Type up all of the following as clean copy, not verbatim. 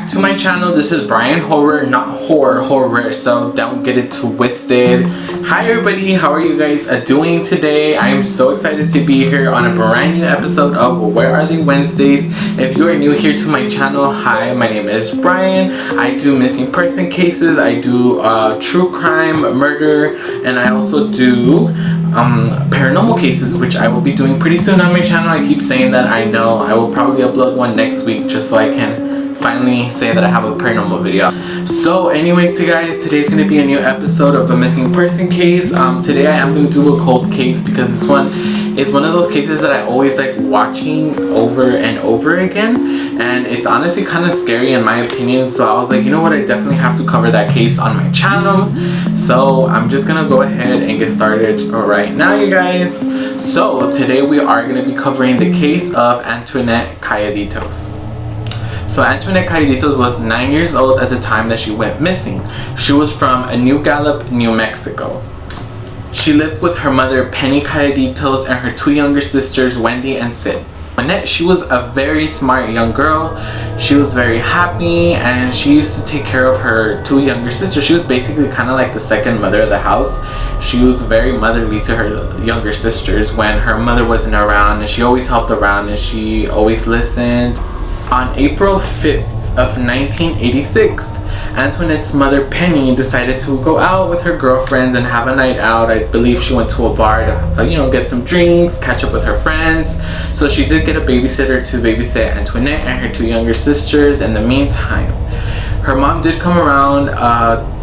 back to my channel. This is Brian Horror, not horror, so don't get it twisted. Hi everybody, how are you guys doing today? I am so excited to be here on a brand new episode of Where Are They Wednesdays. If you are new here to my channel, hi, my name is Brian. I do missing person cases, I do true crime, murder, and I also do paranormal cases, which I will be doing pretty soon on my channel. I keep saying that. I know I will probably upload one next week just so I can finally say that I have a paranormal video. So anyways, guys, today's going to be a new episode of a missing person case. Today I am going to do a cold case because this one is one of those cases that I always like watching over and over again, and it's honestly kind of scary in my opinion. So I was like, you know what, I definitely have to cover that case on my channel. So I'm just gonna go ahead and get started right now, you guys. So today we are going to be covering the case of Anthonette Cayedito. So Anthonette Cayedito was 9 years old at the time that she went missing. She was from New Gallup, New Mexico. She lived with her mother Penny Cayedito and her two younger sisters Wendy and Sid. Annette, she was a very smart young girl. She was very happy and she used to take care of her two younger sisters. She was basically kind of like the second mother of the house. She was very motherly to her younger sisters when her mother wasn't around, and she always helped around and she always listened. On April 5th of 1986, Antoinette's mother Penny decided to go out with her girlfriends and have a night out. I believe she went to a bar to get some drinks, catch up with her friends. So she did get a babysitter to babysit Antoinette and her two younger sisters. In the meantime, her mom did come around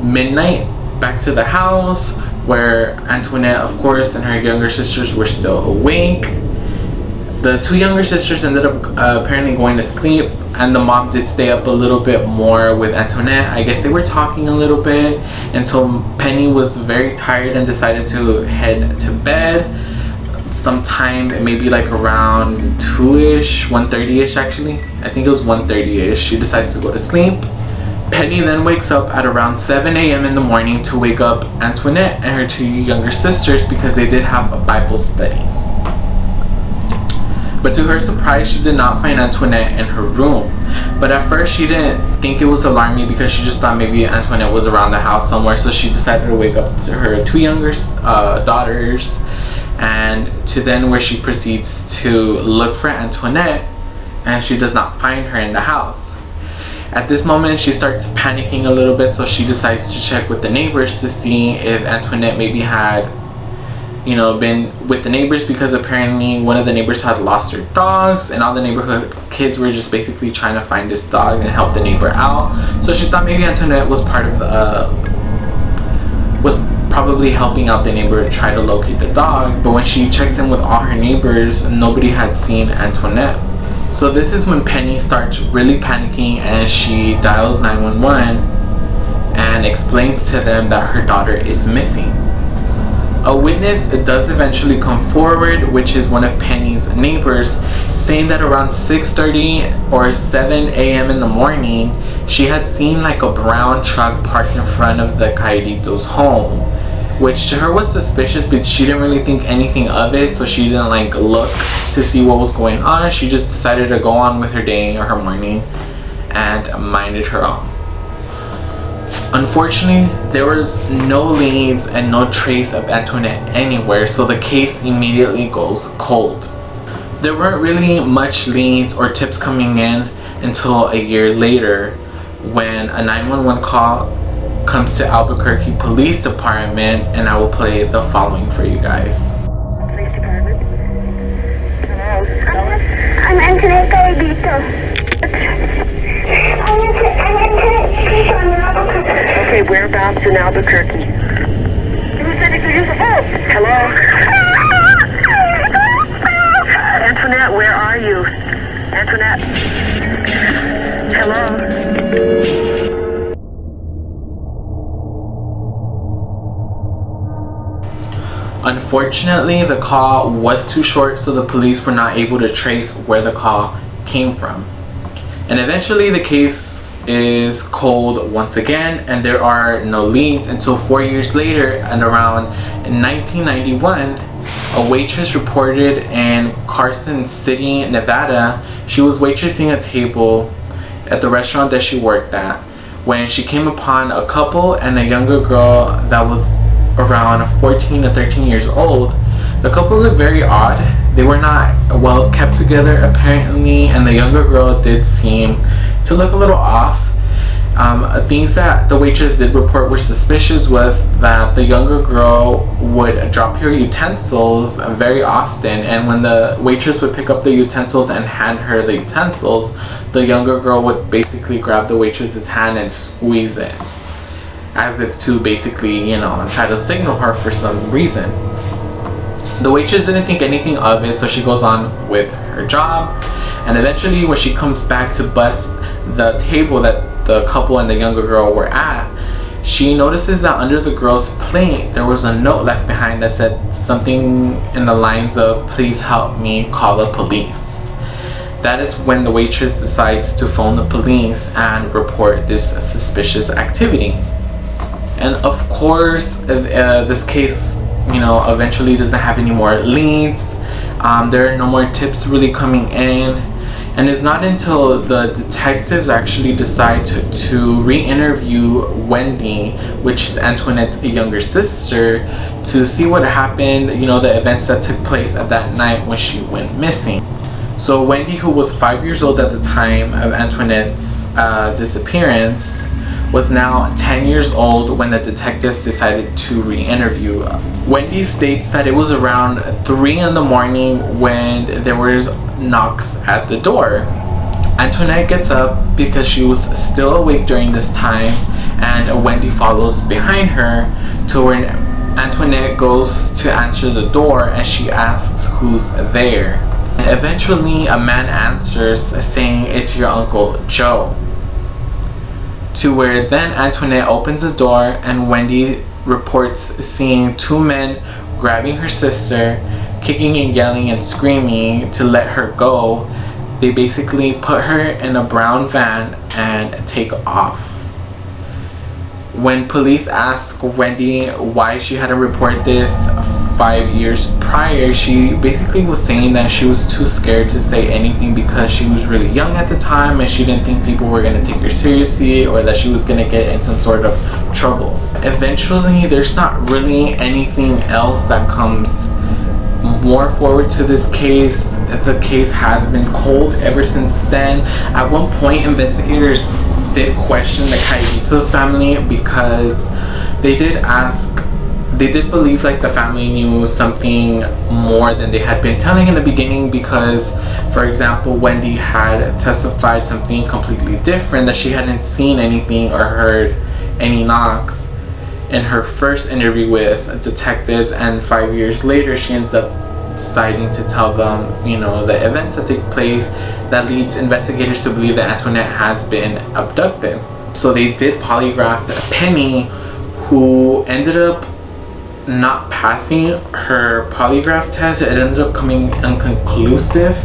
midnight back to the house, where Antoinette, of course, and her younger sisters were still awake. The two younger sisters ended up apparently going to sleep, and the mom did stay up a little bit more with Antoinette. I guess they were talking a little bit until Penny was very tired and decided to head to bed. Sometime maybe like around 2ish, 1:30ish actually. I think it was 1:30ish. She decides to go to sleep. Penny then wakes up at around 7 a.m. in the morning to wake up Antoinette and her two younger sisters because they did have a Bible study. But to her surprise, she did not find Antoinette in her room. But at first she didn't think it was alarming because she just thought maybe Antoinette was around the house somewhere. So she decided to wake up to her two younger daughters, and to then where she proceeds to look for Antoinette, and she does not find her in the house. At this moment she starts panicking a little bit, so she decides to check with the neighbors to see if Antoinette maybe had been with the neighbors, because apparently one of the neighbors had lost her dogs and all the neighborhood kids were just basically trying to find this dog and help the neighbor out. So she thought maybe Antoinette was was probably helping out the neighbor try to locate the dog. But when she checks in with all her neighbors, nobody had seen Antoinette. So this is when Penny starts really panicking and she dials 911 and explains to them that her daughter is missing. A witness does eventually come forward, which is one of Penny's neighbors, saying that around 6:30 or 7 a.m. in the morning, she had seen like a brown truck parked in front of the Cayeditos' home, which to her was suspicious, but she didn't really think anything of it, so she didn't like look to see what was going on. She just decided to go on with her day or her morning and minded her own. Unfortunately, there was no leads and no trace of Antoinette anywhere, so the case immediately goes cold. There weren't really much leads or tips coming in until a year later, when a 911 call comes to Albuquerque Police Department, and I will play the following for you guys. Police Department. Hello. I'm Anthonette Cayedito. Okay, whereabouts in Albuquerque? Who said it could use a help? Hello? Anthonette, where are you? Anthonette? Hello? Unfortunately, the call was too short, so the police were not able to trace where the call came from. And eventually the case is cold once again, and there are no leads until 4 years later, and around 1991, a waitress reported in Carson City, Nevada. She was waitressing a table at the restaurant that she worked at when she came upon a couple and a younger girl that was around 14 to 13 years old. The couple looked very odd. They were not well kept together apparently, and the younger girl did seem to look a little off. Things that the waitress did report were suspicious was that the younger girl would drop her utensils very often, and when the waitress would pick up the utensils and hand her the utensils, the younger girl would basically grab the waitress's hand and squeeze it, as if to basically, you know, try to signal her for some reason. The waitress didn't think anything of it, so she goes on with her job, and eventually when she comes back to bust the table that the couple and the younger girl were at, she notices that under the girl's plate there was a note left behind that said something in the lines of, "Please help me, call the police." That is when the waitress decides to phone the police and report this suspicious activity. And of course, this case, you know, eventually doesn't have any more leads. There are no more tips really coming in. And it's not until the detectives actually decide to re-interview Wendy, which is Antoinette's younger sister, to see what happened, you know, the events that took place at that night when she went missing. So Wendy, who was 5 years old at the time of Antoinette's disappearance, was now 10 years old when the detectives decided to re-interview. Wendy states that it was around 3 in the morning when there was knocks at the door. Antoinette gets up because she was still awake during this time, and Wendy follows behind her to where Antoinette goes to answer the door, and she asks who's there. And eventually a man answers saying, "It's your Uncle Joe." To where then Antoinette opens the door, and Wendy reports seeing 2 men grabbing her sister, kicking and yelling and screaming to let her go. They basically put her in a brown van and take off. When police ask Wendy why she hadn't reported this 5 years prior, she basically was saying that she was too scared to say anything because she was really young at the time and she didn't think people were going to take her seriously or that she was going to get in some sort of trouble. Eventually, there's not really anything else that comes more forward to this case. The case has been cold ever since then. At one point, investigators did question the Cayeditos family because they did believe like the family knew something more than they had been telling in the beginning, because for example Wendy had testified something completely different, that she hadn't seen anything or heard any knocks in her first interview with detectives, and 5 years later she ends up deciding to tell them, you know, the events that take place that leads investigators to believe that Antoinette has been abducted. So they did polygraph Penny, who ended up not passing her polygraph test. It ended up coming inconclusive,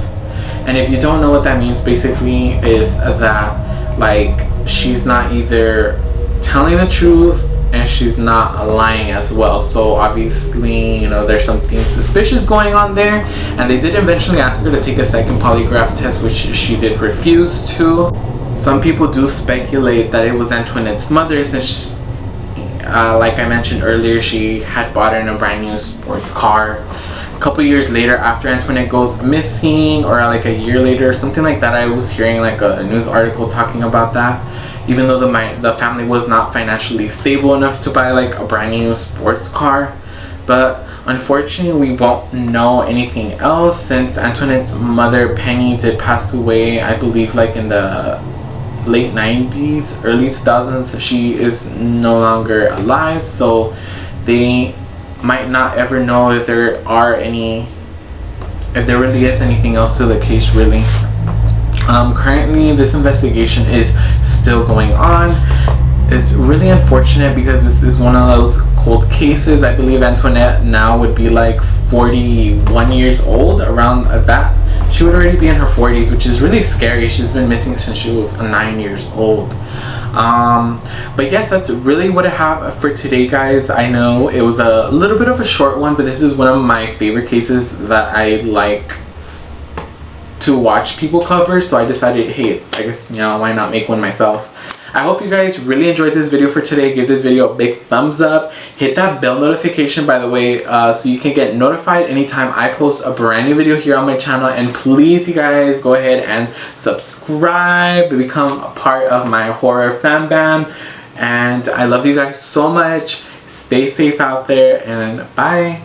and if you don't know what that means, basically is that like she's not either telling the truth and she's not lying as well. So obviously, you know, there's something suspicious going on there, and they did eventually ask her to take a second polygraph test, which she did refuse to. Some people do speculate that it was Antoinette's mother, since like I mentioned earlier, she had bought her in a brand new sports car. A couple years later, after Antoinette goes missing, or like a year later, something like that, I was hearing like a news article talking about that. Even though the family was not financially stable enough to buy like a brand new sports car. But unfortunately, we won't know anything else, since Antoinette's mother, Penny, did pass away, I believe like in the late 90s, early 2000s. She is no longer alive, so they might not ever know if there really is anything else to the case, really. Currently this investigation is still going on. It's really unfortunate because this is one of those cold cases. I believe Antoinette now would be like 41 years old, around that. She would already be in her 40s, which is really scary. She's been missing since she was 9 years old. But yes, that's really what I have for today, guys. I know it was a little bit of a short one, but this is one of my favorite cases that I like to watch people cover, so I decided, hey, I guess, you know, why not make one myself. I hope you guys really enjoyed this video for today. Give this video a big thumbs up. Hit that bell notification, by the way, so you can get notified anytime I post a brand new video here on my channel. And please, you guys, go ahead and subscribe, become a part of my horror fan bam. And I love you guys so much. Stay safe out there, and bye.